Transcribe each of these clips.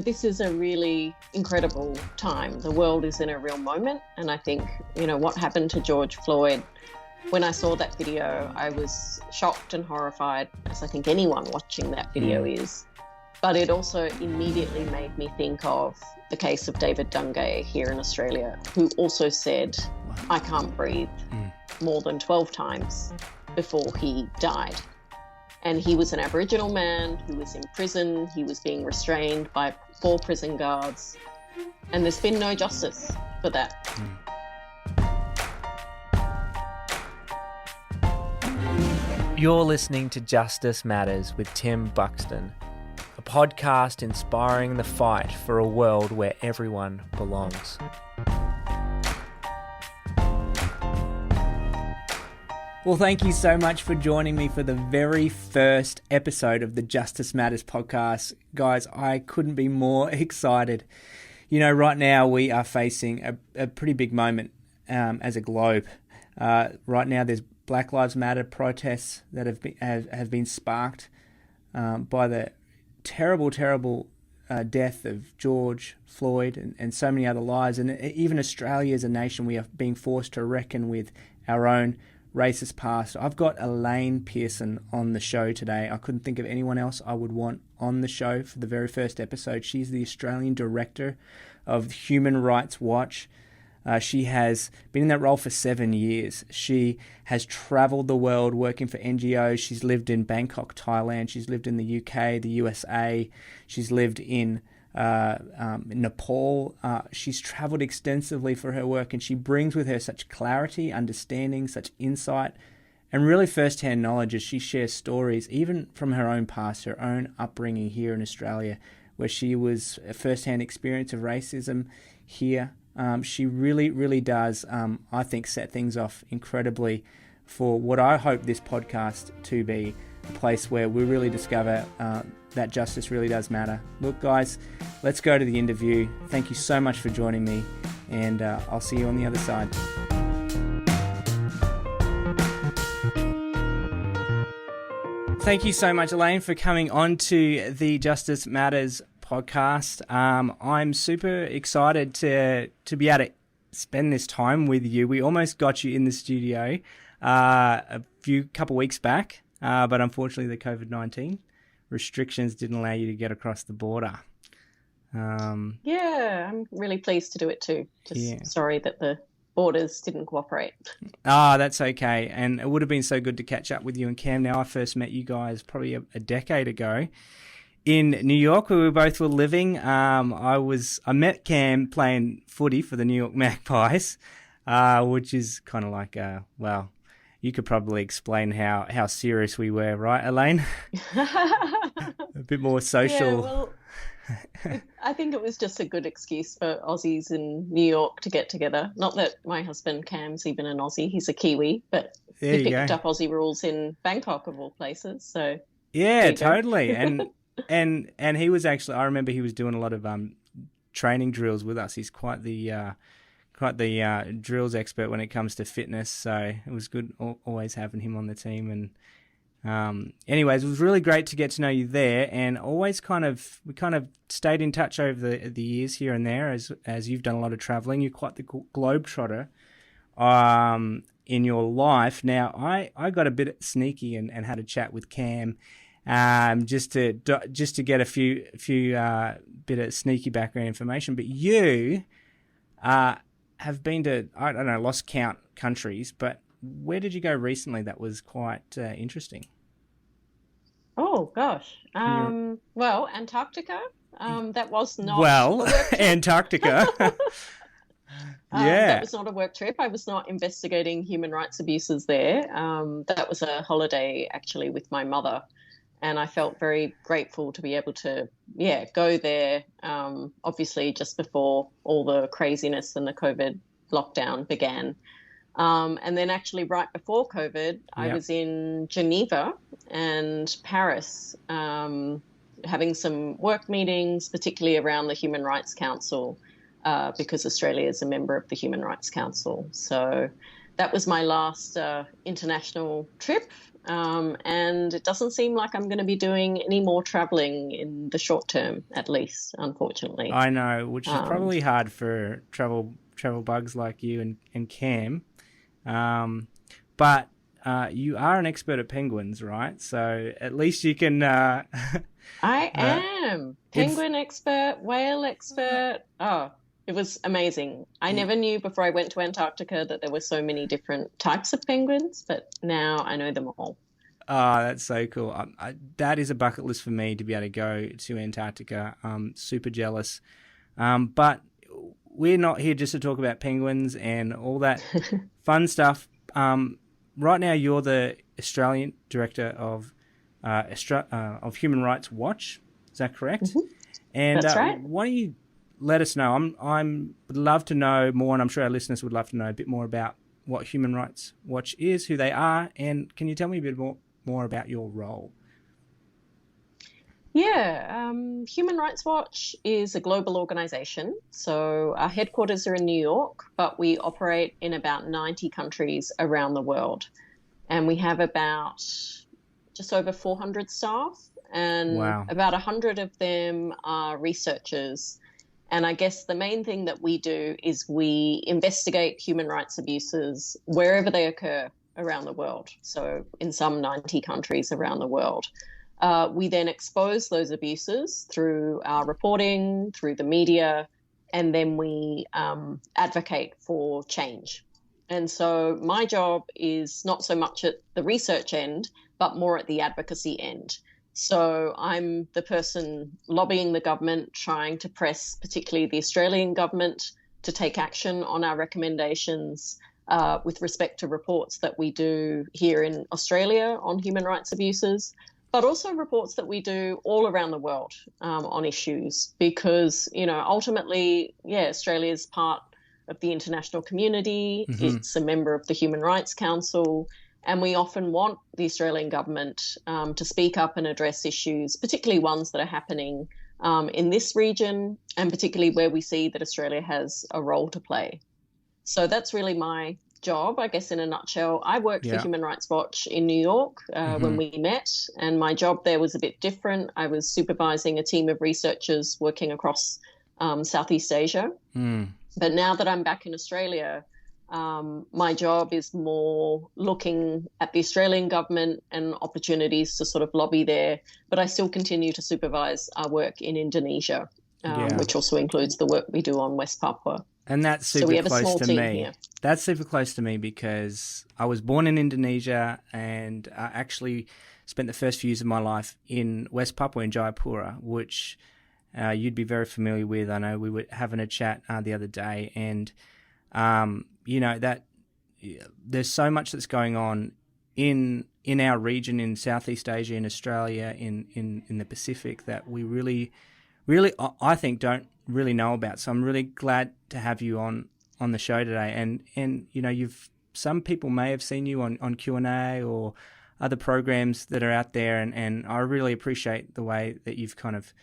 this is a really incredible time. The world is in a real moment. And I think, what happened to George Floyd, when I saw that video, I was shocked and horrified, as I think anyone watching that video is. But it also immediately made me think of the case of David Dungay here in Australia, who also said, I can't breathe more than 12 times before he died. And he was an Aboriginal man who was in prison. He was being restrained by 4 prison guards. And there's been no justice for that. You're listening to Justice Matters with Tim Buxton, a podcast inspiring the fight for a world where everyone belongs. Well, thank you so much for joining me for the very first episode of the Justice Matters podcast. Guys, I couldn't be more excited. Right now we are facing a pretty big moment as a globe. Right now there's Black Lives Matter protests that have been sparked by the terrible death of George Floyd and so many other lives. And even Australia as a nation, we are being forced to reckon with our own racist past. I've got Elaine Pearson on the show today. I couldn't think of anyone else I would want on the show for the very first episode. She's the Australian Director of Human Rights Watch. She has been in that role for 7 years. She has travelled the world working for NGOs. She's lived in Bangkok, Thailand. She's lived in the UK, the USA. She's lived in Nepal. She's travelled extensively for her work, and she brings with her such clarity, understanding, such insight, and really first-hand knowledge as she shares stories, even from her own past, her own upbringing here in Australia, where she was a first-hand experience of racism here. She really does, I think, set things off incredibly for what I hope this podcast to be, a place where we really discover that justice really does matter. Look, guys, let's go to the interview. Thank you so much for joining me, and I'll see you on the other side. Thank you so much, Elaine, for coming on to the Justice Matters podcast. I'm super excited to be able to spend this time with you. We almost got you in the studio a couple weeks back, but unfortunately the COVID-19 restrictions didn't allow you to get across the border. Yeah, I'm really pleased to do it too. Sorry that the borders didn't cooperate. That's okay. And it would have been so good to catch up with you and Cam. Now, I first met you guys probably a decade ago in New York, where we both were living. I met Cam playing footy for the New York Magpies, which is kind of like, you could probably explain how serious we were, right, Elaine? A bit more social. Yeah, well, I think it was just a good excuse for Aussies in New York to get together. Not that my husband Cam's even an Aussie, he's a Kiwi, but he picked up Aussie rules in Bangkok of all places. So yeah, totally. And he was actually, I remember he was doing a lot of training drills with us. He's quite the drills expert when it comes to fitness. So it was good always having him on the team. And anyways, it was really great to get to know you there. And always we kind of stayed in touch over the years here and there as you've done a lot of traveling. You're quite the globetrotter in your life. Now, I got a bit sneaky and had a chat with Cam. Just to get a few bit of sneaky background information, but you have been to, I don't know, lost count countries, but where did you go recently that was quite interesting? Oh gosh, well, Antarctica. That was not Antarctica. Yeah, that was not a work trip. I was not investigating human rights abuses there. That was a holiday actually with my mother. And I felt very grateful to be able to, go there, obviously just before all the craziness and the COVID lockdown began. And then actually right before COVID, I was in Geneva and Paris, having some work meetings, particularly around the Human Rights Council, because Australia is a member of the Human Rights Council. So that was my last international trip. And it doesn't seem like I'm going to be doing any more traveling in the short term, at least, unfortunately. I know, which is probably hard for travel bugs like you and Cam. But you are an expert at penguins, right? So at least you can... I am. Penguin expert, whale expert. Oh, it was amazing. I never knew before I went to Antarctica that there were so many different types of penguins, but now I know them all. Oh, that's so cool. That is a bucket list for me to be able to go to Antarctica. I'm super jealous. But we're not here just to talk about penguins and all that fun stuff. Right now, you're the Australian Director of Human Rights Watch. Is that correct? Mm-hmm. And that's right. Why don't you let us know? Would love to know more, and I'm sure our listeners would love to know a bit more about what Human Rights Watch is, who they are, and can you tell me a bit more about your role? Yeah, Human Rights Watch is a global organisation. So our headquarters are in New York, but we operate in about 90 countries around the world. And we have about just over 400 staff, and wow. about 100 of them are researchers. And I guess the main thing that we do is we investigate human rights abuses wherever they occur around the world. So in some 90 countries around the world. We then expose those abuses through our reporting, through the media, and then we advocate for change. And so my job is not so much at the research end, but more at the advocacy end. So I'm the person lobbying the government, trying to press particularly the Australian government to take action on our recommendations with respect to reports that we do here in Australia on human rights abuses, but also reports that we do all around the world on issues because, ultimately, Australia is part of the international community. Mm-hmm. It's a member of the Human Rights Council, and we often want the Australian government to speak up and address issues, particularly ones that are happening in this region, and particularly where we see that Australia has a role to play. So that's really my job, I guess, in a nutshell. I worked for Human Rights Watch in New York when we met, and my job there was a bit different. I was supervising a team of researchers working across Southeast Asia. But now that I'm back in Australia, my job is more looking at the Australian government and opportunities to sort of lobby there. But I still continue to supervise our work in Indonesia, which also includes the work we do on West Papua. And that's super close to me. Here. That's super close to me because I was born in Indonesia and I actually spent the first few years of my life in West Papua in Jayapura, which you'd be very familiar with. I know we were having a chat the other day, and that there's so much that's going on in our region, in Southeast Asia, in Australia, in the Pacific that we really, I think, don't really know about. So I'm really glad to have you on the show today. And some people may have seen you on Q&A or other programs that are out there, and I really appreciate the way that you've kind of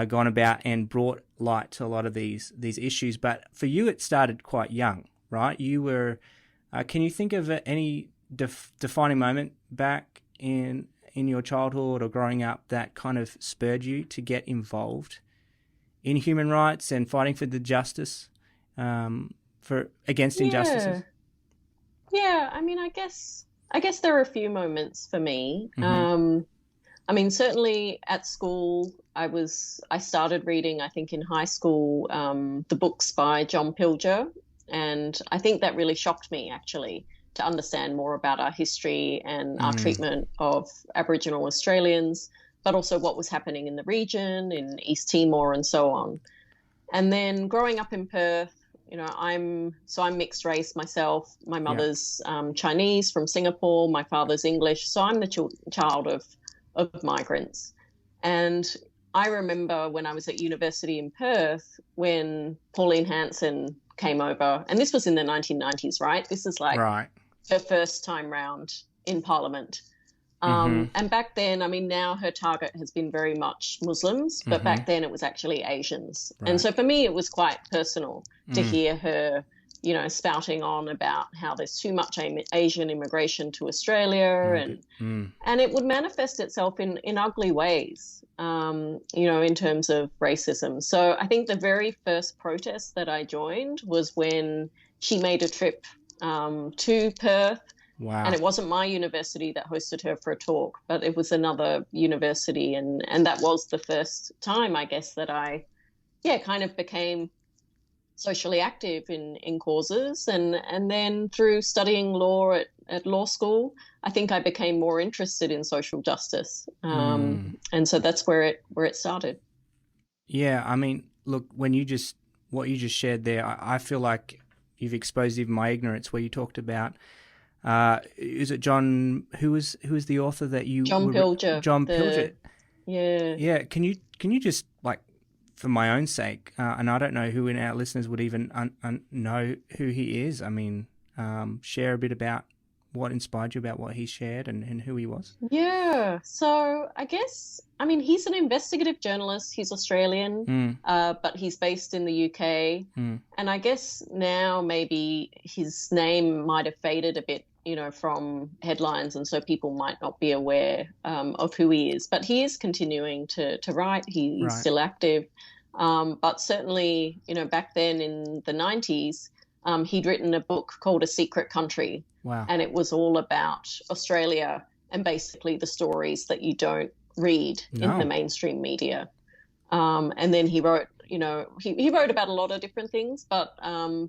gone about and brought light to a lot of these issues. But for you, it started quite young, right? You were. Can you think of any defining moment back in your childhood or growing up that kind of spurred you to get involved in human rights and fighting for the justice against injustices? Yeah, I mean, I guess there are a few moments for me. I mean, certainly at school, I started reading, I think in high school, the books by John Pilger. And I think that really shocked me, actually, to understand more about our history and our treatment of Aboriginal Australians, but also what was happening in the region, in East Timor and so on. And then growing up in Perth, I'm mixed race myself. My mother's Chinese from Singapore, my father's English. So I'm the child of migrants. And I remember when I was at university in Perth, when Pauline Hanson came over, and this was in the 1990s, right? This is like her first time round in Parliament. And back then, I mean, now her target has been very much Muslims, but back then it was actually Asians. Right. And so for me, it was quite personal to hear her, spouting on about how there's too much Asian immigration to Australia, and it would manifest itself in ugly ways, in terms of racism. So I think the very first protest that I joined was when she made a trip to Perth. Wow. And it wasn't my university that hosted her for a talk, but it was another university. And that was the first time, I guess, that I, kind of became socially active in causes. And then through studying law at law school, I think I became more interested in social justice. And so that's where it started. Yeah, I mean, look, what you just shared there, I feel like you've exposed even my ignorance where you talked about, is it John? Who is the author that you? John Pilger. John Pilger. Yeah. Yeah. Can you just, like, for my own sake, and I don't know who in our listeners would even know who he is. I mean, share a bit about what inspired you about what he shared and who he was. Yeah. So I guess, he's an investigative journalist. He's Australian, but he's based in the UK. And I guess now maybe his name might have faded a bit, from headlines. And so people might not be aware of who he is. But he is continuing to write. He's still active. But certainly, back then in the 90s, he'd written a book called A Secret Country. Wow. And it was all about Australia and basically the stories that you don't read in the mainstream media. And then he wrote, he wrote about a lot of different things, but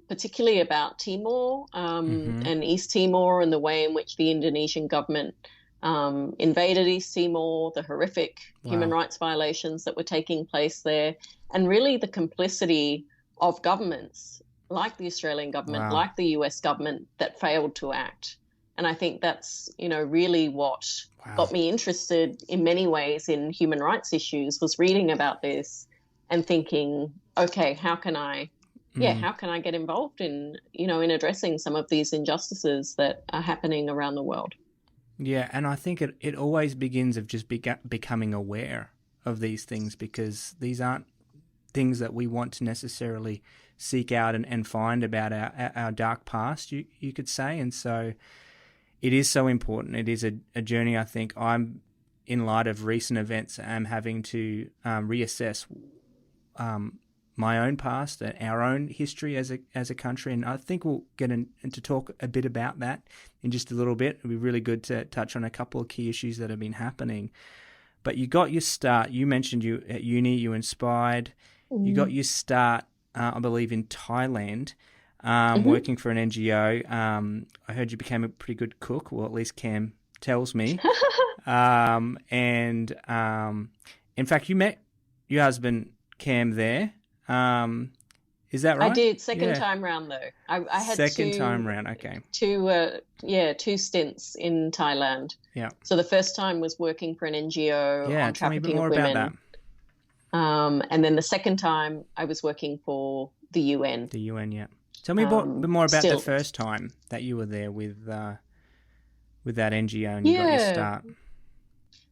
particularly about Timor and East Timor and the way in which the Indonesian government invaded East Timor, the horrific human rights violations that were taking place there, and really the complicity of governments like the Australian government, like the US government, that failed to act. And I think that's, really what got me interested in many ways in human rights issues, was reading about this and thinking, okay, how can I get involved in addressing some of these injustices that are happening around the world? Yeah, and I think it always begins of just becoming aware of these things, because these aren't things that we want to necessarily seek out and find about our dark past, you could say. And so it is so important. It is a journey. I think I'm, in light of recent events, am having to reassess my own past and our own history as a country. And I think we'll get into talk a bit about that in just a little bit. It'll be really good to touch on a couple of key issues that have been happening. But you got your start. You mentioned you at uni, you inspired. You got your start, I believe, in Thailand, working for an NGO. I heard you became a pretty good cook, well, at least Cam tells me. And in fact, you met your husband, Cam, there. Is that right? I did. Second time round, though. I had time round. Okay. Two stints in Thailand. Yeah. So the first time was working for an NGO on trafficking of women. About that. And then the second time I was working for the UN. The UN, yeah. Tell me a bit more about the first time that you were there with that NGO and you got your start.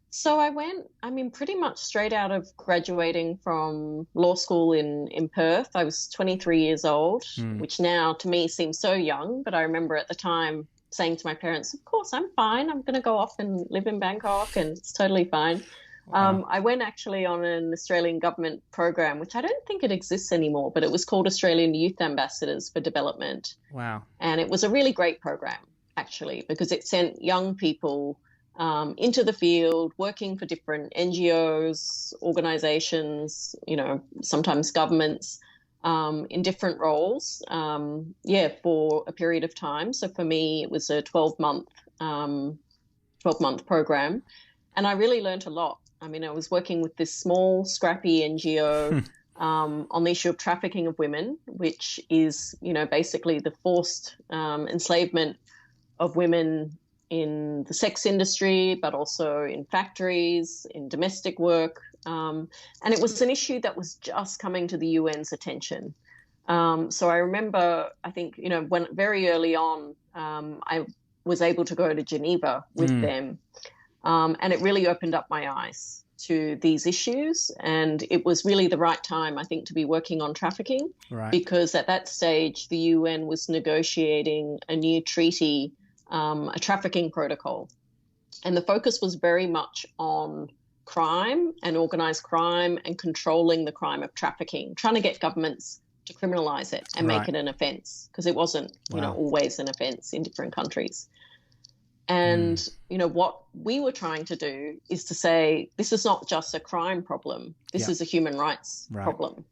So I went, pretty much straight out of graduating from law school in Perth. I was 23 years old, which now to me seems so young. But I remember at the time saying to my parents, of course, I'm fine. I'm going to go off and live in Bangkok and it's totally fine. Wow. I went actually on an Australian government program, which I don't think it exists anymore, but it was called Australian Youth Ambassadors for Development. Wow. And it was a really great program, actually, because it sent young people into the field, working for different NGOs, organizations, sometimes governments, in different roles, for a period of time. So for me, it was a 12-month program, and I really learned a lot. I was working with this small, scrappy NGO on the issue of trafficking of women, which is, basically the forced enslavement of women in the sex industry, but also in factories, in domestic work. And it was an issue that was just coming to the UN's attention. So I remember, I think, when very early on, I was able to go to Geneva with them. And it really opened up my eyes. to these issues. And it was really the right time, I think, to be working on trafficking, Right. because at that stage, the UN was negotiating a new treaty, a trafficking protocol. And the focus was very much on crime and organized crime and controlling the crime of trafficking, trying to get governments to criminalize it and make it an offense, because it wasn't, always an offense in different countries. And, what we were trying to do is to say, this is not just a crime problem. This is a human rights problem.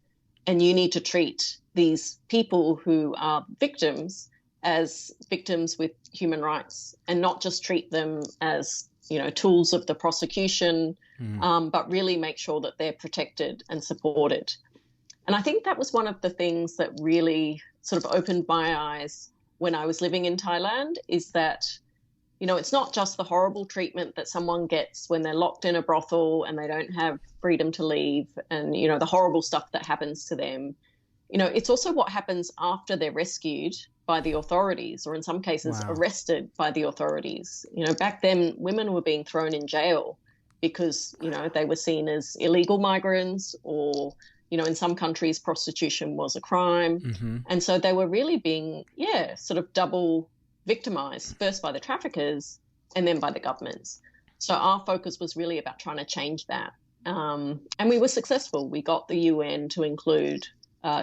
And you need to treat these people who are victims as victims with human rights, and not just treat them as, tools of the prosecution, but really make sure that they're protected and supported. And I think that was one of the things that really sort of opened my eyes when I was living in Thailand, is that, it's not just the horrible treatment that someone gets when they're locked in a brothel and they don't have freedom to leave, and, the horrible stuff that happens to them. It's also what happens after they're rescued by the authorities, or in some cases arrested by the authorities. Back then, women were being thrown in jail because, they were seen as illegal migrants, or, in some countries, prostitution was a crime. Mm-hmm. And so they were really being, sort of double victimized, first by the traffickers and then by the governments. So our focus was really about trying to change that. And we were successful. We got the UN to include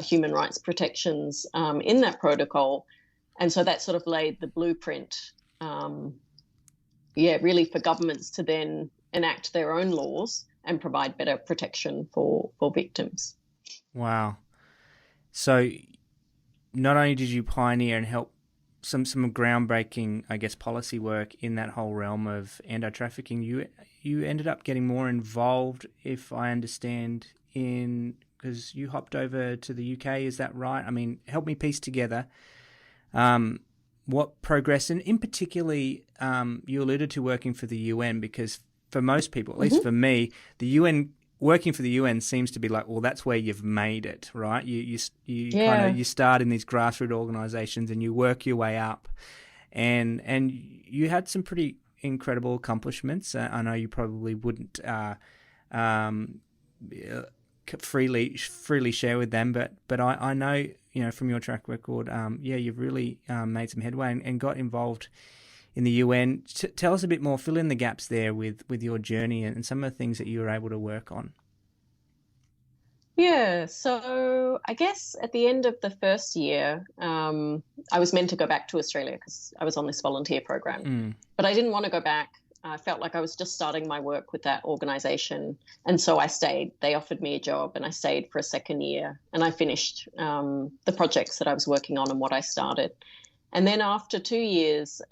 human rights protections in that protocol. And so that sort of laid the blueprint, really for governments to then enact their own laws and provide better protection for victims. Wow. So not only did you pioneer and help some groundbreaking, I guess, policy work in that whole realm of anti-trafficking, you ended up getting more involved, if I understand, because you hopped over to the UK, is that right? I mean, help me piece together what progress, and in particularly, you alluded to working for the UN, because for most people, at least for me, the UN, working for the UN seems to be like, well, that's where you've made it, right? You kind of, you start in these grassroots organizations and you work your way up, and you had some pretty incredible accomplishments. I know you probably wouldn't freely share with them, but I know, from your track record, you've really made some headway and got involved in the UN. Tell us a bit more, fill in the gaps there with your journey and some of the things that you were able to work on. Yeah, so I guess at the end of the first year, I was meant to go back to Australia because I was on this volunteer program, but I didn't want to go back. I felt like I was just starting my work with that organisation, and so I stayed. They offered me a job and I stayed for a second year, and I finished the projects that I was working on and what I started. And then after 2 years,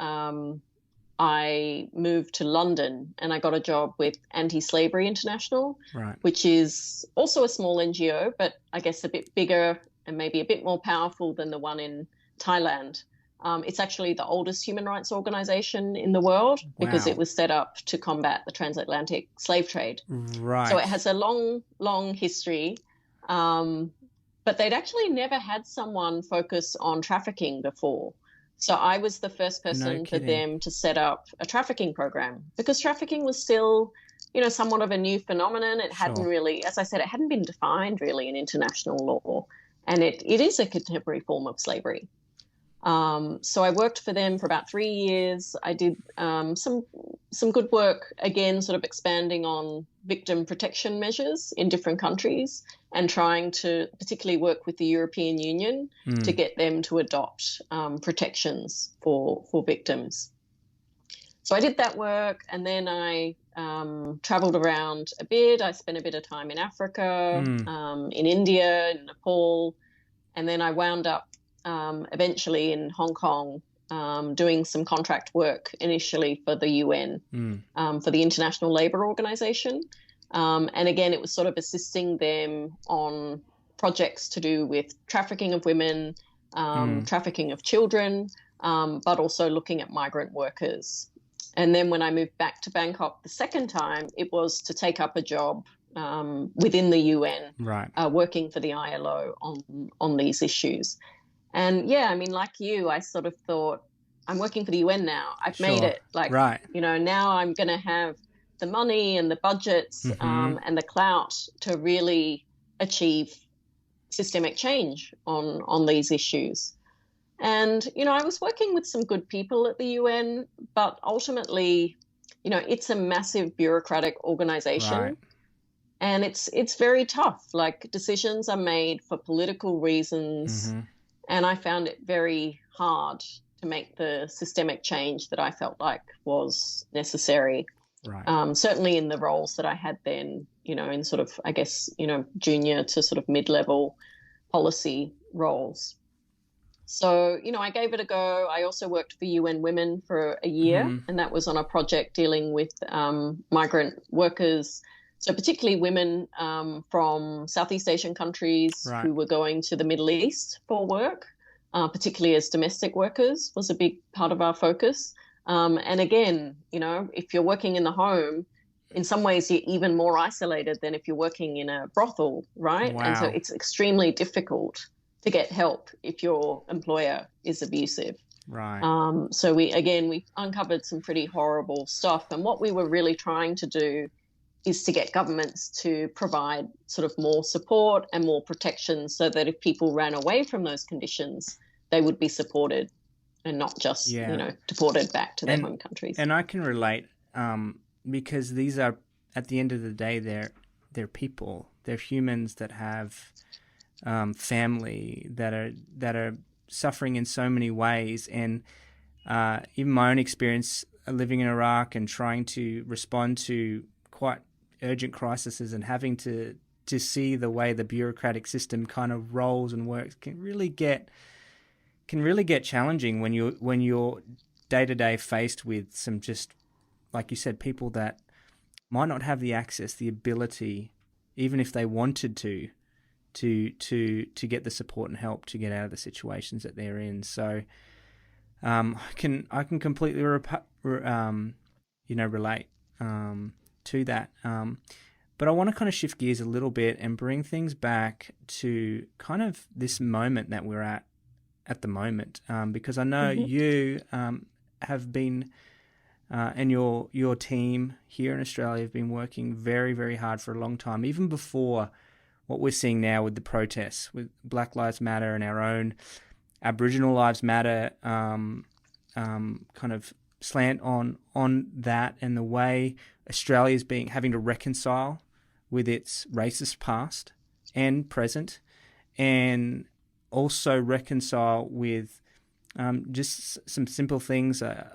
I moved to London and I got a job with Anti-Slavery International, which is also a small NGO, but I guess a bit bigger and maybe a bit more powerful than the one in Thailand. It's actually the oldest human rights organization in the world because it was set up to combat the transatlantic slave trade. Right. So it has a long, long history. But they'd actually never had someone focus on trafficking before. So I was the first person for them to set up a trafficking program, because trafficking was still, somewhat of a new phenomenon. It hadn't really, as I said, it hadn't been defined really in international law. And it is a contemporary form of slavery. So I worked for them for about 3 years. I did some good work, again, sort of expanding on victim protection measures in different countries and trying to particularly work with the European Union to get them to adopt protections for victims. So I did that work, and then I traveled around a bit. I spent a bit of time in Africa, in India, in Nepal, and then I wound up eventually in Hong Kong, doing some contract work initially for the UN, for the International Labour Organization. And again, it was sort of assisting them on projects to do with trafficking of women, trafficking of children, but also looking at migrant workers. And then when I moved back to Bangkok the second time, it was to take up a job within the UN, working for the ILO on these issues. And yeah, I mean, like you, I sort of thought, I'm working for the UN now. I've made it. Now I'm going to have the money and the budgets and the clout to really achieve systemic change on these issues. And, I was working with some good people at the UN, but ultimately, it's a massive bureaucratic organization. Right. And it's very tough. Like, decisions are made for political reasons. And I found it very hard to make the systemic change that I felt like was necessary. Right. Certainly in the roles that I had then, in sort of, I guess, junior to sort of mid-level policy roles. So, I gave it a go. I also worked for UN Women for a year, and that was on a project dealing with migrant workers. So particularly women from Southeast Asian countries who were going to the Middle East for work, particularly as domestic workers was a big part of our focus. And again, if you're working in the home, in some ways you're even more isolated than if you're working in a brothel, right? Wow. And so it's extremely difficult to get help if your employer is abusive. Right. So we uncovered some pretty horrible stuff. And what we were really trying to do is to get governments to provide sort of more support and more protection so that if people ran away from those conditions, they would be supported and not just, deported back to their home countries. And I can relate because these are, at the end of the day, they're people. They're humans that have family that are suffering in so many ways. And even my own experience living in Iraq and trying to respond to quite urgent crises and having to see the way the bureaucratic system kind of rolls and works can really get challenging when you're day to day faced with some, just like you said, people that might not have the access, the ability, even if they wanted to get the support and help to get out of the situations that they're in. So I can completely relate to that. But I want to kind of shift gears a little bit and bring things back to kind of this moment that we're at the moment, because I know you have been and your team here in Australia have been working very, very hard for a long time, even before what we're seeing now with the protests, with Black Lives Matter and our own Aboriginal Lives Matter kind of slant on that, and the way Australia's having to reconcile with its racist past and present, and also reconcile with just some simple things. I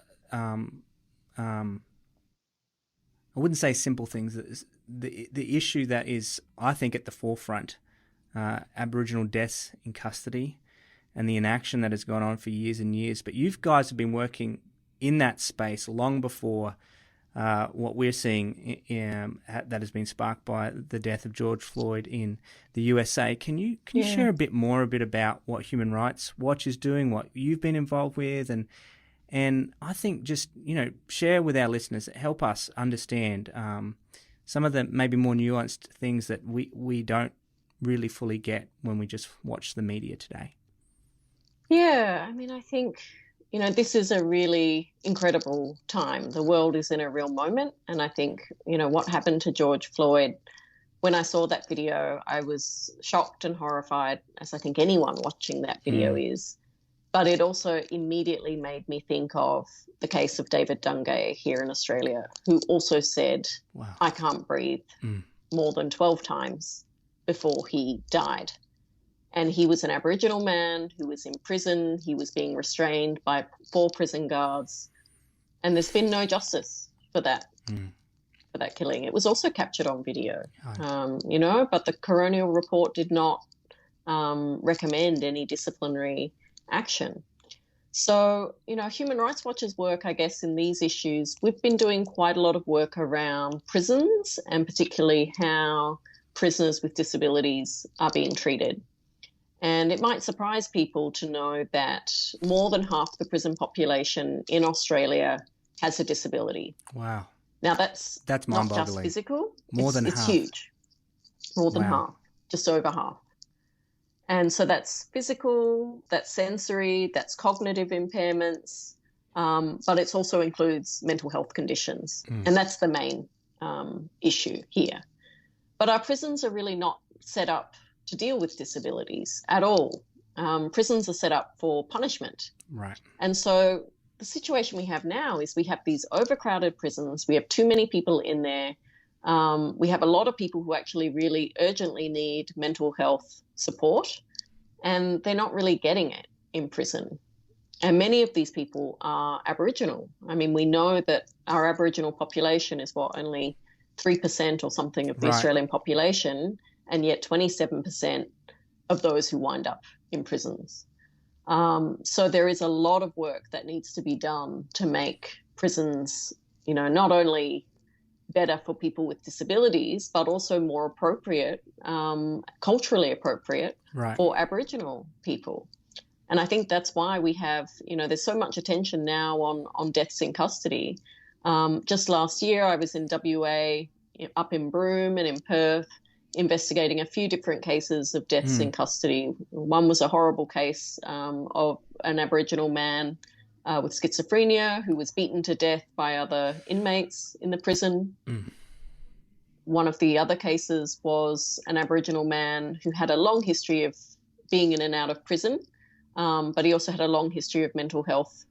wouldn't say simple things. The issue that is, I think, at the forefront, Aboriginal deaths in custody and the inaction that has gone on for years and years. But you guys have been working in that space long before what we're seeing that has been sparked by the death of George Floyd in the USA. Can you share a bit about what Human Rights Watch is doing, what you've been involved with, and I think just share with our listeners, help us understand some of the maybe more nuanced things that we don't really fully get when we just watch the media today. Yeah, I mean, I think this is a really incredible time. The world is in a real moment. And I think, what happened to George Floyd, when I saw that video, I was shocked and horrified, as I think anyone watching that video is. But it also immediately made me think of the case of David Dungay here in Australia, who also said, wow, I can't breathe more than 12 times before he died. And he was an Aboriginal man who was in prison. He was being restrained by 4 prison guards. And there's been no justice for that, for that killing. It was also captured on video, but the coronial report did not recommend any disciplinary action. So, Human Rights Watch's work, I guess, in these issues, we've been doing quite a lot of work around prisons and particularly how prisoners with disabilities are being treated. And it might surprise people to know that more than half the prison population in Australia has a disability. Wow. Now, that's not just physical. It's huge. More than half, just over half. And so that's physical, that's sensory, that's cognitive impairments, but it also includes mental health conditions. And that's the main issue here. But our prisons are really not set up to deal with disabilities at all. Prisons are set up for punishment. Right. And so the situation we have now is we have these overcrowded prisons. We have too many people in there. We have a lot of people who actually really urgently need mental health support, and they're not really getting it in prison. And many of these people are Aboriginal. I mean, we know that our Aboriginal population is only 3% or something of the Right. Australian population, and yet 27% of those who wind up in prisons. So there is a lot of work that needs to be done to make prisons, not only better for people with disabilities, but also more appropriate, culturally appropriate Right. for Aboriginal people. And I think that's why we have, there's so much attention now on deaths in custody. Just last year, I was in WA, up in Broome and in Perth, investigating a few different cases of deaths in custody. One was a horrible case of an Aboriginal man with schizophrenia who was beaten to death by other inmates in the prison. One of the other cases was an Aboriginal man who had a long history of being in and out of prison, but he also had a long history of mental health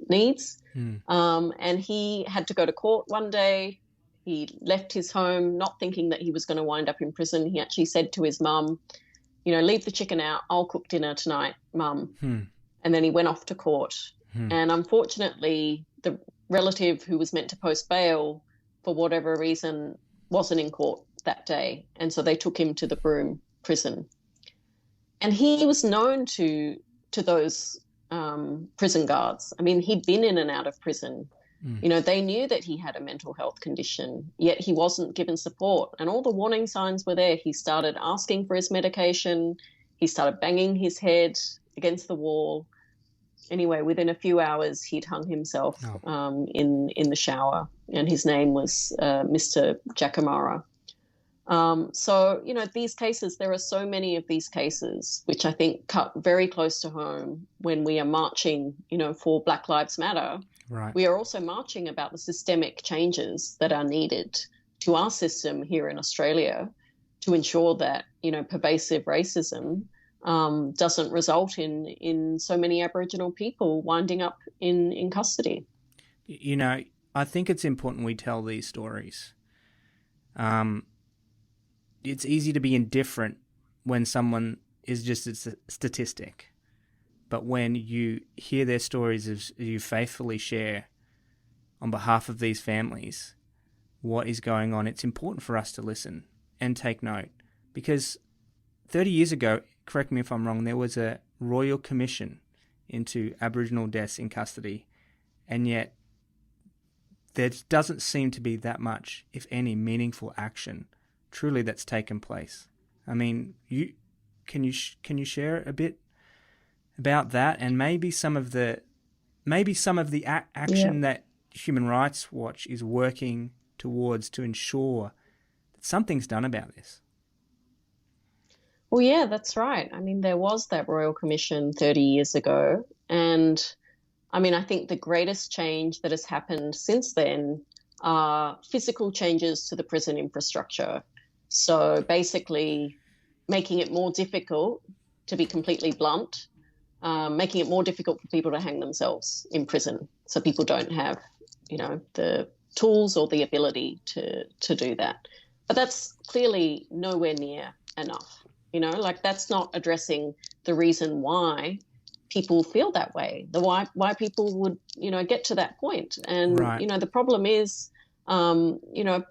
needs. And he had to go to court one day. He left his home not thinking that he was going to wind up in prison. He actually said to his mum, leave the chicken out. I'll cook dinner tonight, Mum. And then he went off to court. And unfortunately, the relative who was meant to post bail, for whatever reason, wasn't in court that day. And so they took him to the Broome prison. And he was known to those prison guards. I mean, he'd been in and out of prison. They knew that he had a mental health condition, yet he wasn't given support. And all the warning signs were there. He started asking for his medication. He started banging his head against the wall. Anyway, within a few hours, he'd hung himself in the shower, and his name was Mr. Jackamara. So, these cases, there are so many of these cases, which I think cut very close to home when we are marching, for Black Lives Matter. Right. We are also marching about the systemic changes that are needed to our system here in Australia to ensure that, pervasive racism doesn't result in so many Aboriginal people winding up in custody. I think it's important we tell these stories. It's easy to be indifferent when someone is just a statistic. But when you hear their stories as you faithfully share on behalf of these families what is going on, it's important for us to listen and take note. Because 30 years ago, correct me if I'm wrong, there was a royal commission into Aboriginal deaths in custody, and yet there doesn't seem to be that much, if any, meaningful action truly that's taken place. I mean, can you share a bit about that, and maybe some of the action that Human Rights Watch is working towards to ensure that something's done about this? Well, yeah, that's right. I mean, there was that Royal Commission 30 years ago, and I mean, I think the greatest change that has happened since then are physical changes to the prison infrastructure. So basically making it more difficult, to be completely blunt, making it more difficult for people to hang themselves in prison, so people don't have, the tools or the ability to do that. But that's clearly nowhere near enough. That's not addressing the reason why people feel that way, why people would, get to that point. And, Right. The problem is,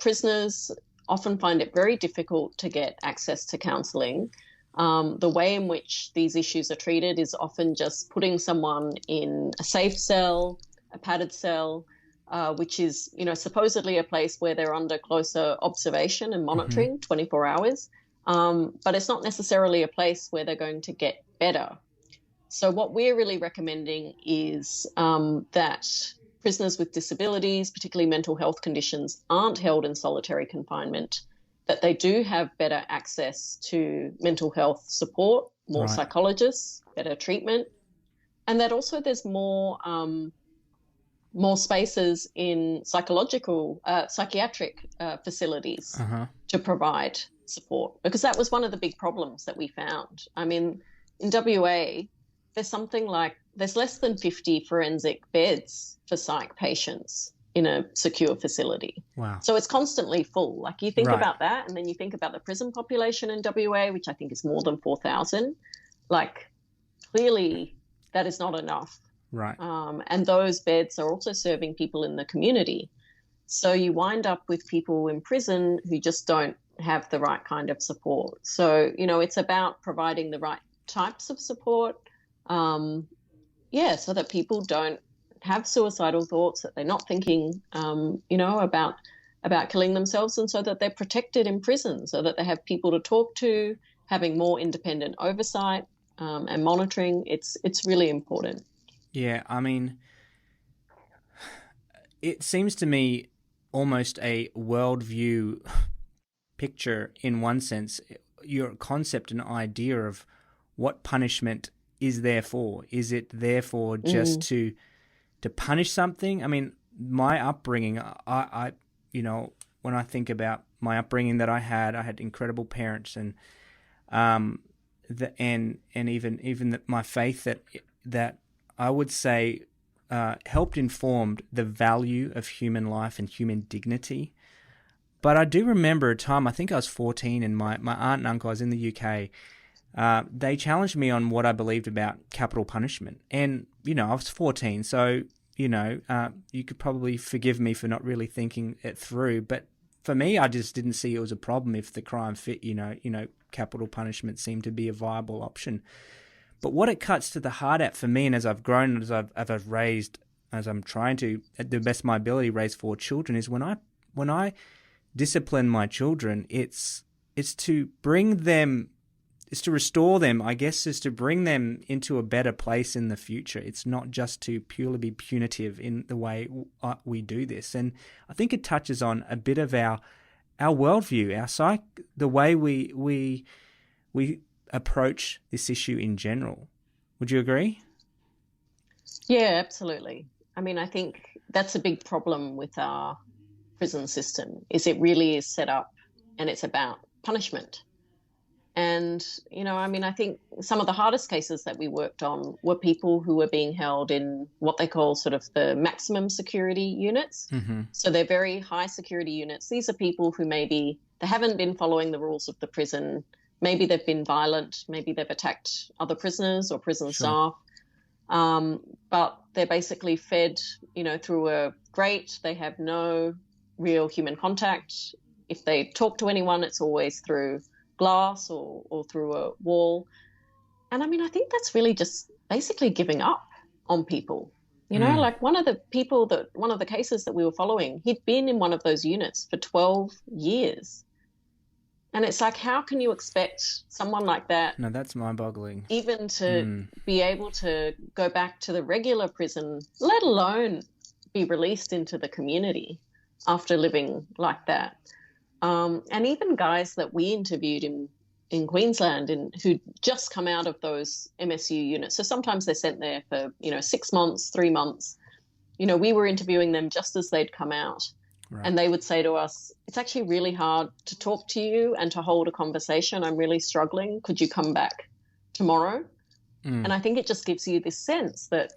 prisoners often find it very difficult to get access to counselling. The way in which these issues are treated is often just putting someone in a safe cell, a padded cell, which is, supposedly a place where they're under closer observation and monitoring 24 hours. But it's not necessarily a place where they're going to get better. So what we're really recommending is that prisoners with disabilities, particularly mental health conditions, aren't held in solitary confinement, that they do have better access to mental health support, more psychologists, better treatment, and that also there's more more spaces in psychiatric facilities to provide support, because that was one of the big problems that we found. I mean, in WA, there's less than 50 forensic beds for psych patients in a secure facility. Wow. So it's constantly full. Like, you think about that, and then you think about the prison population in WA, which I think is more than 4,000. Like, clearly that is not enough. Right. And those beds are also serving people in the community. So you wind up with people in prison who just don't have the right kind of support. So, it's about providing the right types of support, so that people don't have suicidal thoughts, that they're not thinking, about killing themselves, and so that they're protected in prison, so that they have people to talk to, having more independent oversight and monitoring. It's really important. Yeah, I mean, it seems to me almost a worldview picture in one sense. Your concept and idea of what punishment is there for. Is it there for just to punish something? I mean, my upbringing, I when I think about my upbringing that I had incredible parents, and even my faith that I would say helped inform the value of human life and human dignity. But I do remember a time, I think I was 14, and my aunt and uncle, I was in the UK, they challenged me on what I believed about capital punishment. And, I was 14, so, you could probably forgive me for not really thinking it through. But for me, I just didn't see it was a problem if the crime fit, capital punishment seemed to be a viable option. But what it cuts to the heart at for me, and as I've grown, as I've raised, as I'm trying to, at the best of my ability, raise 4 children, is when I discipline my children, it's to bring them, it's to restore them, I guess, is to bring them into a better place in the future. It's not just to purely be punitive in the way we do this. And I think it touches on a bit of our worldview, the way we approach this issue in general. Would you agree? Yeah, absolutely. I mean, I think that's a big problem with our prison system, is it really is set up and it's about punishment. And, I think some of the hardest cases that we worked on were people who were being held in what they call sort of the maximum security units. Mm-hmm. So they're very high security units. These are people who maybe they haven't been following the rules of the prison. Maybe they've been violent. Maybe they've attacked other prisoners or prison staff. But they're basically fed, through a grate. They have no real human contact. If they talk to anyone, it's always through glass or through a wall. And I mean, I think that's really just basically giving up on people. Like one of the cases that we were following, he'd been in one of those units for 12 years. And it's like, how can you expect someone like that? No, that's mind-boggling. Even to be able to go back to the regular prison, let alone be released into the community after living like that. And even guys that we interviewed in Queensland who'd just come out of those MSU units. So sometimes they're sent there for, 6 months, 3 months. We were interviewing them just as they'd come out. Right. And they would say to us, it's actually really hard to talk to you and to hold a conversation. I'm really struggling. Could you come back tomorrow? And I think it just gives you this sense that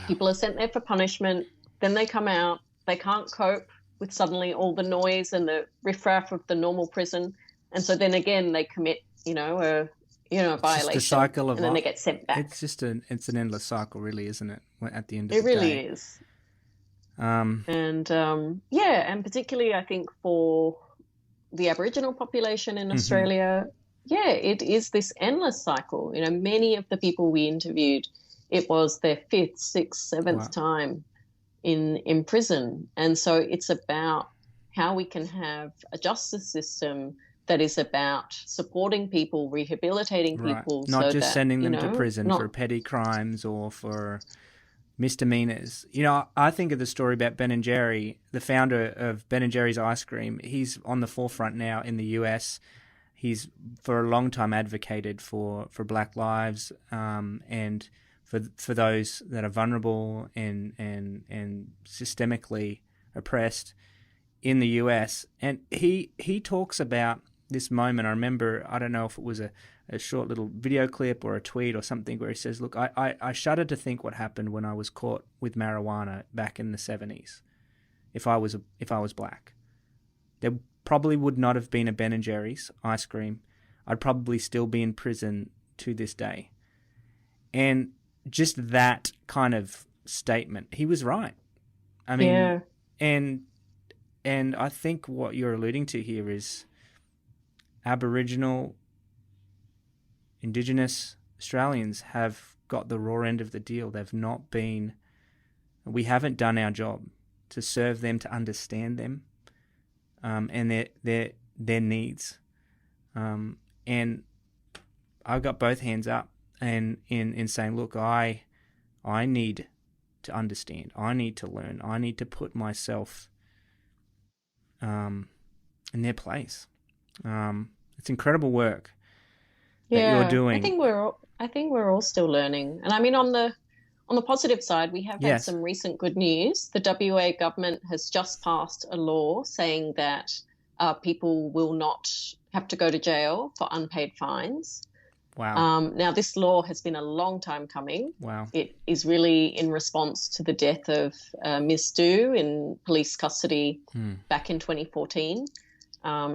people are sent there for punishment. Then they come out. They can't cope with suddenly all the noise and the riffraff of the normal prison. And so then again, they commit, a violation. It's the cycle of and then they get sent back. It's an endless cycle, really, isn't it? At the end of the day. It really is. And particularly I think for the Aboriginal population in Australia, it is this endless cycle. Many of the people we interviewed, it was their 5th, 6th, 7th time in prison. And so it's about how we can have a justice system that is about supporting people, rehabilitating people. Not just sending them to prison for petty crimes or for misdemeanors. I think of the story about Ben and Jerry, the founder of Ben and Jerry's ice cream. He's on the forefront now in the US. He's for a long time advocated for Black lives and for those that are vulnerable and systemically oppressed in the US. And he talks about this moment. I remember, I don't know if it was a short little video clip or a tweet or something, where he says, look, I shudder to think what happened when I was caught with marijuana back in the 70s. If I was black, there probably would not have been a Ben and Jerry's ice cream. I'd probably still be in prison to this day. And just that kind of statement, he was right. I mean, Yeah. And I think what you're alluding to here is Aboriginal, Indigenous Australians have got the raw end of the deal. We haven't done our job to serve them, to understand them, and their needs. And I've got both hands up and in saying, look, I need to understand. I need to learn. I need to put myself in their place. It's incredible work that you're doing. I think we're all still learning. And I mean, on the positive side, we have had Yes. some recent good news. The WA government has just passed a law saying that people will not have to go to jail for unpaid fines. Wow. Now, this law has been a long time coming. Wow. It is really in response to the death of Ms. Du in police custody back in 2014.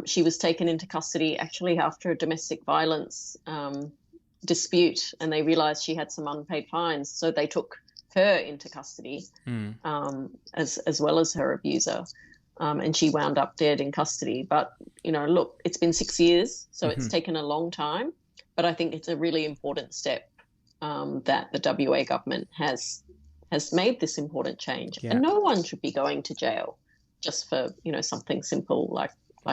She was taken into custody actually after a domestic violence dispute, and they realised she had some unpaid fines, so they took her into custody as well as her abuser, and she wound up dead in custody. But, look, it's been 6 years, so it's taken a long time. But I think it's a really important step that the WA government has made this important change. Yeah. And no one should be going to jail just for, something simple like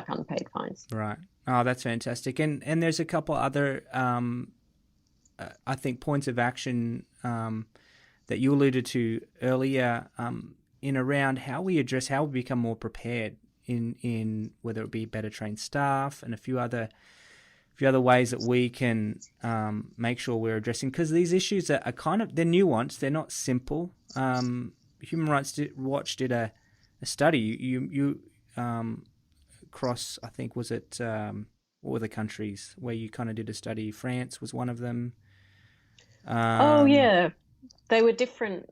unpaid fines. Right. Oh, that's fantastic. And there's a couple other, I think, points of action that you alluded to earlier in around how we become more prepared in whether it be better trained staff and a few other ways that we can make sure we're addressing, because these issues are kind of, they're nuanced, they're not simple. Human Rights Watch did a study. You across, I think, was it what were the countries where you kind of did a study? France was one of them. Yeah, they were different.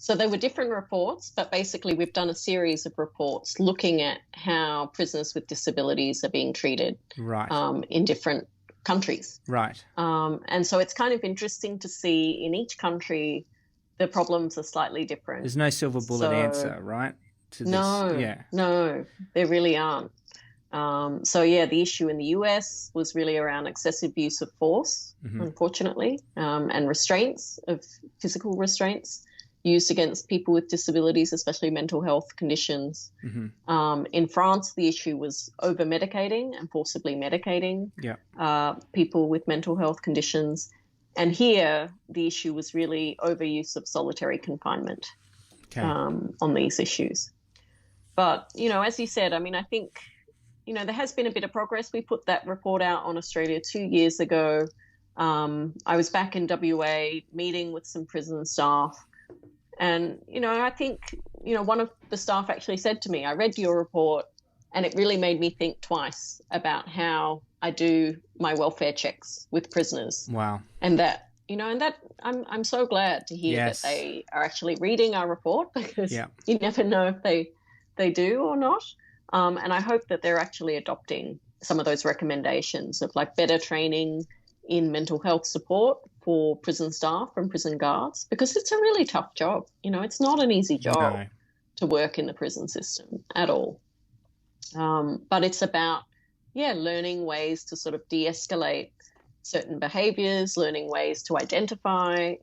So they were different reports, but basically we've done a series of reports looking at how prisoners with disabilities are being treated in different countries. Right. And so it's kind of interesting to see in each country the problems are slightly different. There's no silver bullet answer, right? To this. No, there really aren't. The issue in the US was really around excessive use of force, unfortunately, and physical restraints used against people with disabilities, especially mental health conditions. In France, the issue was over-medicating and forcibly medicating people with mental health conditions. And here, the issue was really overuse of solitary confinement on these issues. But, as you said, I mean, I think, there has been a bit of progress. We put that report out on Australia 2 years ago. I was back in WA meeting with some prison staff. And, I think, one of the staff actually said to me, I read your report and it really made me think twice about how I do my welfare checks with prisoners. Wow. And that, I'm so glad to hear that they are actually reading our report, because you never know if they do or not. And I hope that they're actually adopting some of those recommendations of like better training in mental health support for prison staff and prison guards, because it's a really tough job. It's not an easy job to work in the prison system at all. But it's about, learning ways to sort of de-escalate certain behaviours, learning ways to identify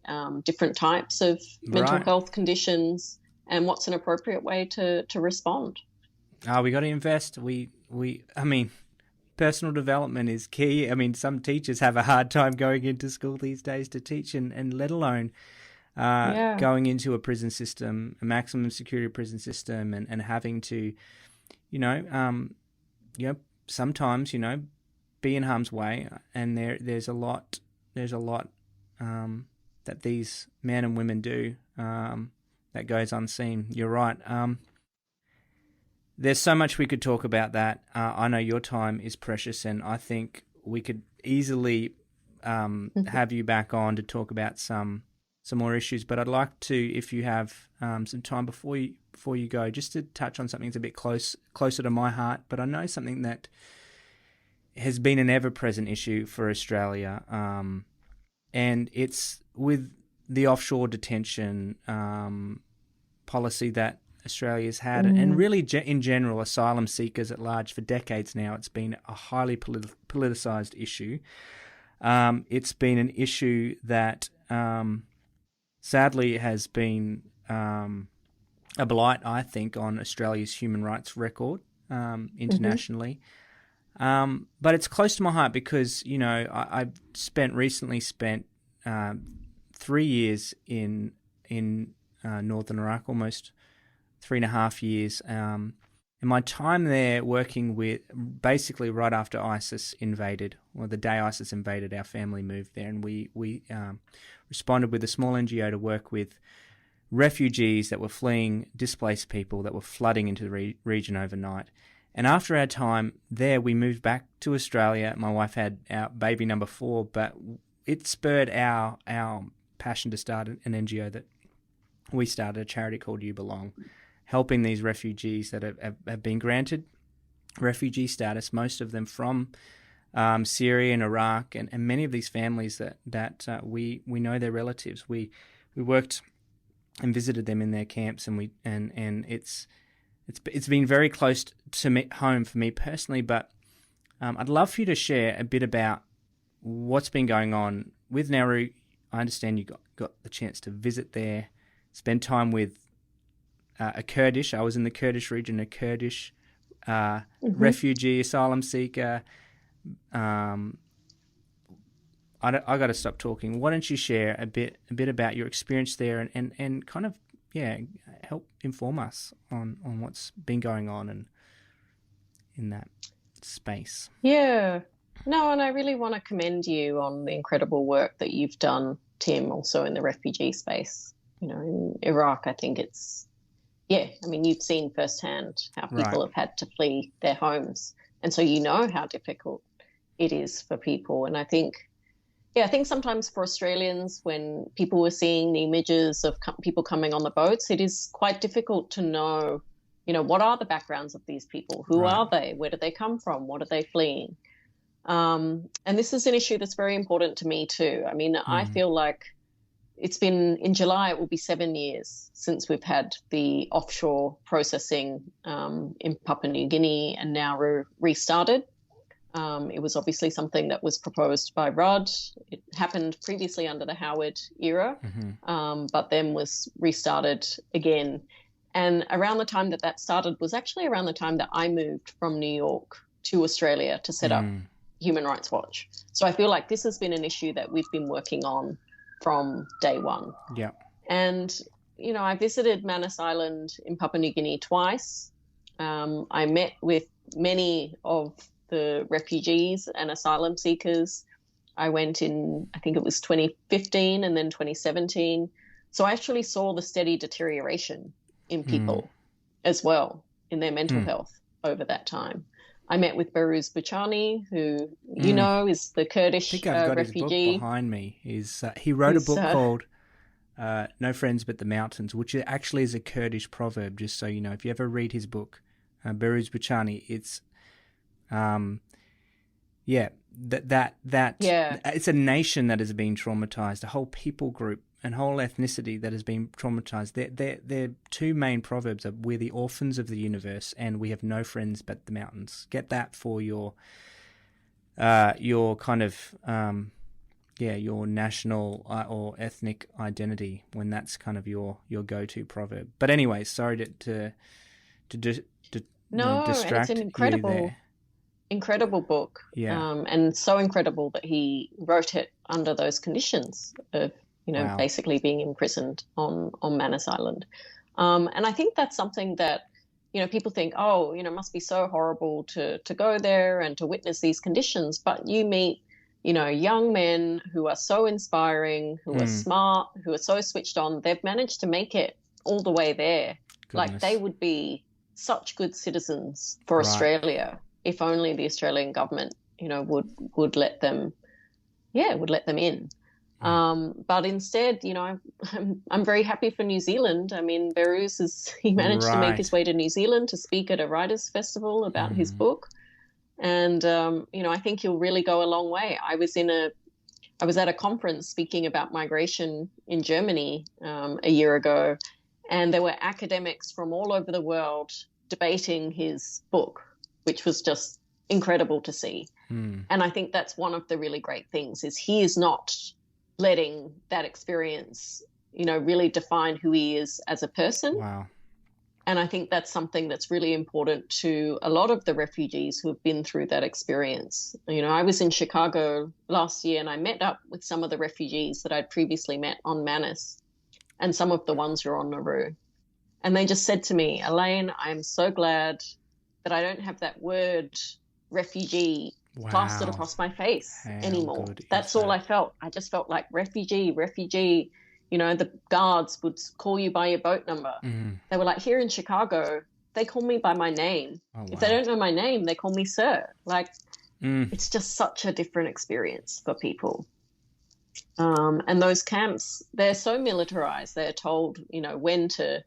different types of mental health conditions and what's an appropriate way to respond. We got to invest. I mean, personal development is key. I mean, some teachers have a hard time going into school these days to teach, and let alone going into a prison system, a maximum security prison system, and having to, sometimes, be in harm's way, and there's a lot that these men and women do that goes unseen. You're right. There's so much we could talk about that. I know your time is precious, and I think we could easily have you back on to talk about some more issues. But I'd like to, if you have some time before you go, just to touch on something that's a bit closer to my heart. But I know something that has been an ever-present issue for Australia, and it's with the offshore detention policy that Australia's had, and really in general asylum seekers at large for decades now. It's been a highly politicised issue. It's been an issue that sadly has been a blight, I think, on Australia's human rights record internationally. But it's close to my heart because, you know, I've recently spent 3 years in northern Iraq, almost 3.5 years. And my time there working with, basically right after ISIS invaded, or the day ISIS invaded, our family moved there, and we responded with a small NGO to work with refugees that were fleeing, displaced people that were flooding into the region overnight. And after our time there, we moved back to Australia. My wife had our baby number 4, but it spurred our passion to start an NGO that we started, a charity called You Belong, helping these refugees that have been granted refugee status, most of them from Syria and Iraq, and many of these families that we know their relatives. We worked and visited them in their camps, and it's been very close to home for me personally. But I'd love for you to share a bit about what's been going on with Nauru. I understand you got the chance to visit there, spend time with a Kurdish. I was in the Kurdish region, a Kurdish refugee, asylum seeker. I got to stop talking. Why don't you share a bit about your experience there and kind of help inform us on what's been going on and in that space. Yeah. No, and I really want to commend you on the incredible work that you've done, Tim, also in the refugee space. You know, in Iraq, I think you've seen firsthand how people have had to flee their homes. And so you know how difficult it is for people. And I think sometimes for Australians, when people were seeing the images of people coming on the boats, it is quite difficult to know, you know, what are the backgrounds of these people? Who are they? Where did they come from? What are they fleeing? And this is an issue that's very important to me too. I mean, I feel like it's been, in July, it will be 7 years since we've had the offshore processing in Papua New Guinea and Nauru restarted. It was obviously something that was proposed by Rudd. It happened previously under the Howard era, but then was restarted again. And around the time that started was actually around the time that I moved from New York to Australia to set up Human Rights Watch. So I feel like this has been an issue that we've been working on from day one. Yeah. And, you know, I visited Manus Island in Papua New Guinea twice. I met with many of the refugees and asylum seekers. I went in, I think it was 2015 and then 2017. So I actually saw the steady deterioration in people as well, in their mental health over that time. I met with Behrouz Boochani, who, you know, is the Kurdish refugee. I think I've got his book behind me. He wrote a book called No Friends But the Mountains, which actually is a Kurdish proverb, just so you know. If you ever read his book, Behrouz Boochani, it's it's a nation that has been traumatized, a whole people group and whole ethnicity that has been traumatized. Their two main proverbs are, we're the orphans of the universe and we have no friends but the mountains. Get that for your kind of your national or ethnic identity, when that's kind of your go-to proverb. But anyway, sorry to distract it's an incredible book. Yeah. And so incredible that he wrote it under those conditions of, you know, basically being imprisoned on Manus Island. And I think that's something that, you know, people think, it must be so horrible to go there and to witness these conditions. But you meet young men who are so inspiring, who are smart, who are so switched on. They've managed to make it all the way there. Goodness. Like, they would be such good citizens for Australia if only the Australian government, would let them in. But instead, I'm very happy for New Zealand. I mean, Berouz he managed to make his way to New Zealand to speak at a writers' festival about his book. And, I think he'll really go a long way. I was at a conference speaking about migration in Germany a year ago, and there were academics from all over the world debating his book, which was just incredible to see. And I think that's one of the really great things, is he is not letting that experience, really define who he is as a person. Wow. And I think that's something that's really important to a lot of the refugees who have been through that experience. I was in Chicago last year, and I met up with some of the refugees that I'd previously met on Manus, and some of the ones who are on Nauru. And they just said to me, Elaine, I'm so glad that I don't have that word refugee plastered across my face anymore. That's all I felt. I just felt like refugee. The guards would call you by your boat number. They were like, here in Chicago, they call me by my name. If they don't know my name, they call me sir. Like, it's just such a different experience for people. And those camps, they're so militarized. They're told, when to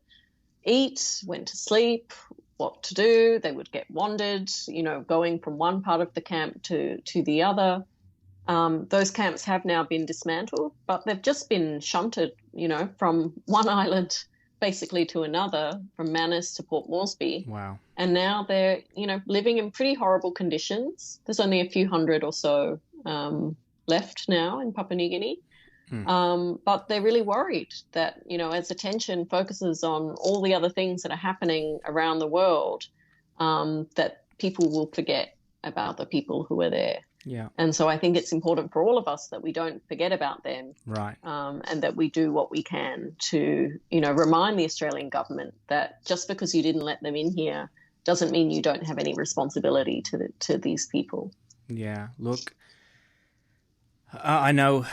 eat, when to sleep, what to do. They would get wandered, going from one part of the camp to the other. Those camps have now been dismantled, but they've just been shunted, from one island basically to another, from Manus to Port Moresby. Wow. And now they're, living in pretty horrible conditions. There's only a few hundred or so left now in Papua New Guinea. But they're really worried that, as attention focuses on all the other things that are happening around the world, that people will forget about the people who are there. Yeah. And so I think it's important for all of us that we don't forget about them. Right. And that we do what we can to, remind the Australian government that just because you didn't let them in here doesn't mean you don't have any responsibility to these people. Yeah. Look, I know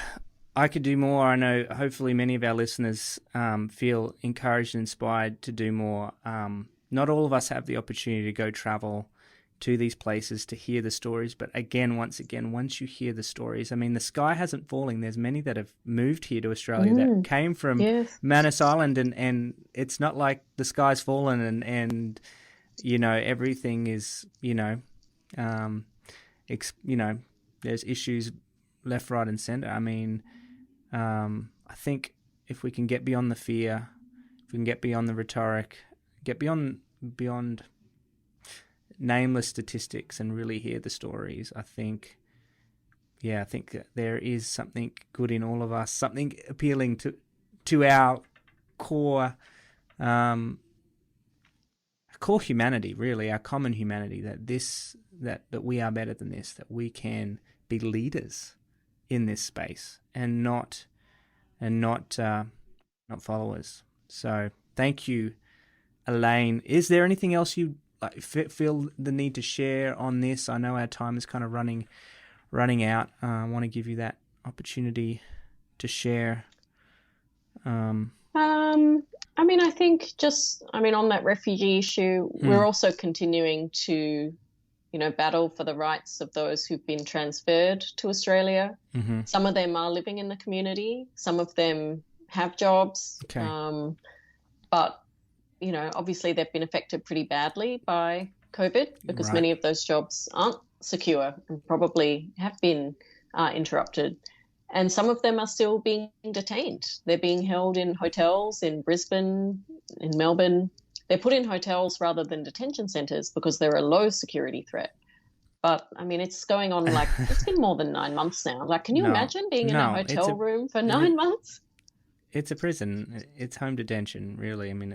I could do more. I know hopefully many of our listeners feel encouraged and inspired to do more. Not all of us have the opportunity to go travel to these places to hear the stories. But once you hear the stories, I mean, the sky hasn't fallen. There's many that have moved here to Australia that came from Manus Island, and it's not like the sky's fallen and everything is, there's issues left, right and center. I mean, I think if we can get beyond the fear, if we can get beyond the rhetoric, get beyond nameless statistics and really hear the stories, I think that there is something good in all of us, something appealing to our core humanity, really, our common humanity, that we are better than this, that we can be leaders in this space and not followers. So thank you, Elaine. Is there anything else you feel the need to share on this? I know our time is kind of running out. I want to give you that opportunity to share. I think on that refugee issue, we're also continuing to, battle for the rights of those who've been transferred to Australia. Mm-hmm. Some of them are living in the community. Some of them have jobs. Okay. But obviously they've been affected pretty badly by COVID because many of those jobs aren't secure and probably have been interrupted. And some of them are still being detained. They're being held in hotels in Brisbane, in Melbourne. They're put in hotels rather than detention centres because they're a low security threat. But, it's going on it's been more than 9 months now. Can you imagine being in a hotel room for 9 months? It's a prison. It's home detention, really. It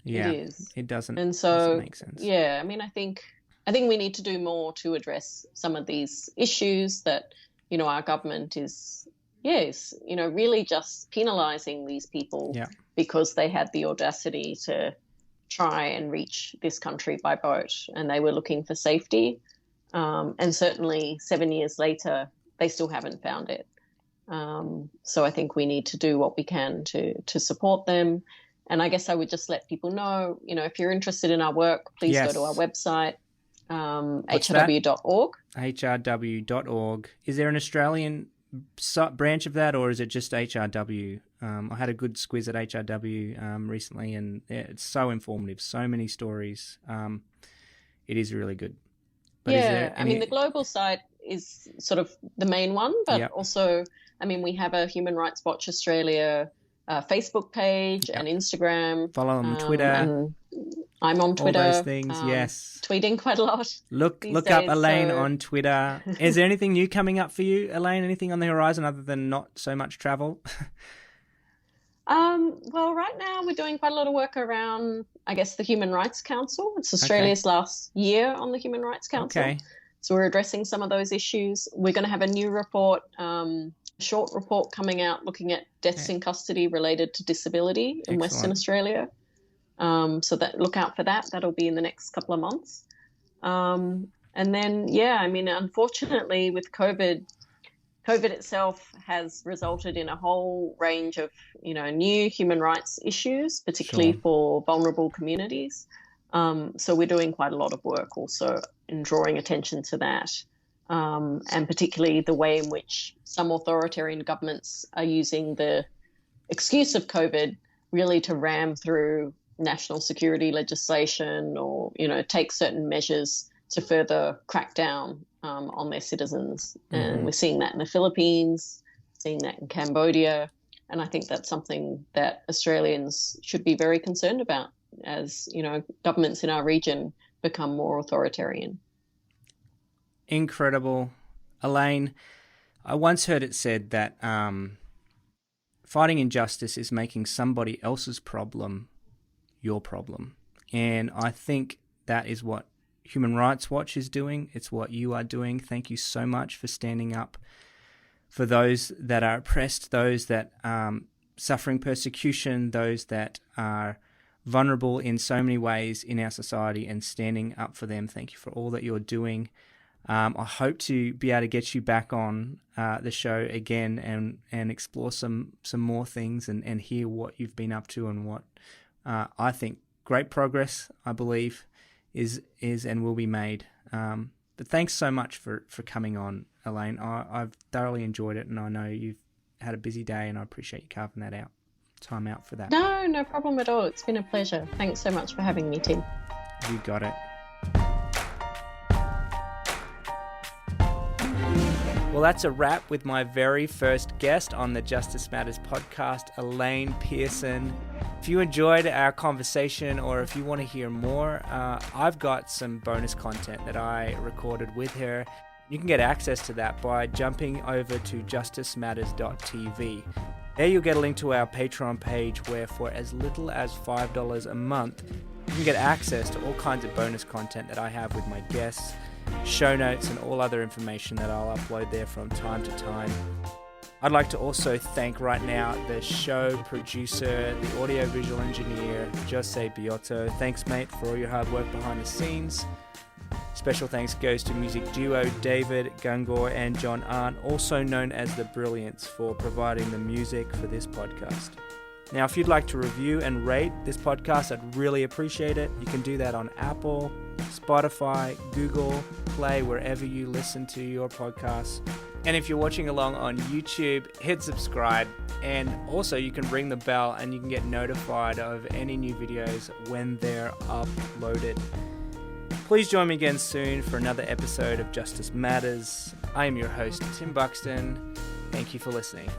is. It doesn't make sense. Yeah, I think we need to do more to address some of these issues that, our government is really just penalising these people because they had the audacity to try and reach this country by boat and they were looking for safety. And certainly 7 years later, they still haven't found it. So I think we need to do what we can to support them. And I guess I would just let people know, if you're interested in our work, please go to our website, hrw.org. hrw.org. Is there an Australian branch of that, or is it just HRW? I had a good squiz at HRW recently, and it's so informative, so many stories. It is really good. But the global site is sort of the main one, but also, we have a Human Rights Watch Australia Facebook page and Instagram. Follow them on Twitter. And I'm on Twitter. All those things, yes. Tweeting quite a lot. Look up Elaine on Twitter. Is there anything new coming up for you, Elaine? Anything on the horizon other than not so much travel? Well, right now we're doing quite a lot of work around, I guess, the Human Rights Council. It's Australia's last year on the Human Rights Council. Okay. So we're addressing some of those issues. We're going to have a new report, short report coming out looking at deaths in custody related to disability in Western Australia. So look out for that. That'll be in the next couple of months. And then, unfortunately with COVID itself has resulted in a whole range of, new human rights issues, particularly for vulnerable communities. So we're doing quite a lot of work also in drawing attention to that, and particularly the way in which some authoritarian governments are using the excuse of COVID really to ram through national security legislation or, take certain measures to further crack down on their citizens. And we're seeing that in the Philippines, seeing that in Cambodia. And I think that's something that Australians should be very concerned about as, governments in our region become more authoritarian. Incredible. Elaine, I once heard it said that fighting injustice is making somebody else's problem your problem. And I think that is what Human Rights Watch is doing. It's what you are doing. Thank you so much for standing up for those that are oppressed, those that are suffering persecution, those that are vulnerable in so many ways in our society, and standing up for them. Thank you for all that you're doing. I hope to be able to get you back on the show again and explore some more things and hear what you've been up to and what I think great progress, I believe, is and will be made. But thanks so much for coming on, Elaine. I've thoroughly enjoyed it, and I know you've had a busy day, and I appreciate you carving time out for that. No problem at all. It's been a pleasure. Thanks so much for having me, Tim. You got it. Well, that's a wrap with my very first guest on the Justice Matters podcast, Elaine Pearson. If you enjoyed our conversation, or if you want to hear more, I've got some bonus content that I recorded with her. You can get access to that by jumping over to justicematters.tv. There you'll get a link to our Patreon page, where for as little as $5 a month, you can get access to all kinds of bonus content that I have with my guests, show notes, and all other information that I'll upload there from time to time. I'd like to also thank right now the show producer, the audiovisual engineer, Jose Biotto. Thanks, mate, for all your hard work behind the scenes. Special thanks goes to music duo David Gungor and John Arndt, also known as The Brilliants, for providing the music for this podcast. Now, if you'd like to review and rate this podcast, I'd really appreciate it. You can do that on Apple, Spotify, Google Play, wherever you listen to your podcasts. And if you're watching along on YouTube, hit subscribe. And also you can ring the bell and you can get notified of any new videos when they're uploaded. Please join me again soon for another episode of Justice Matters. I am your host, Tim Buxton. Thank you for listening.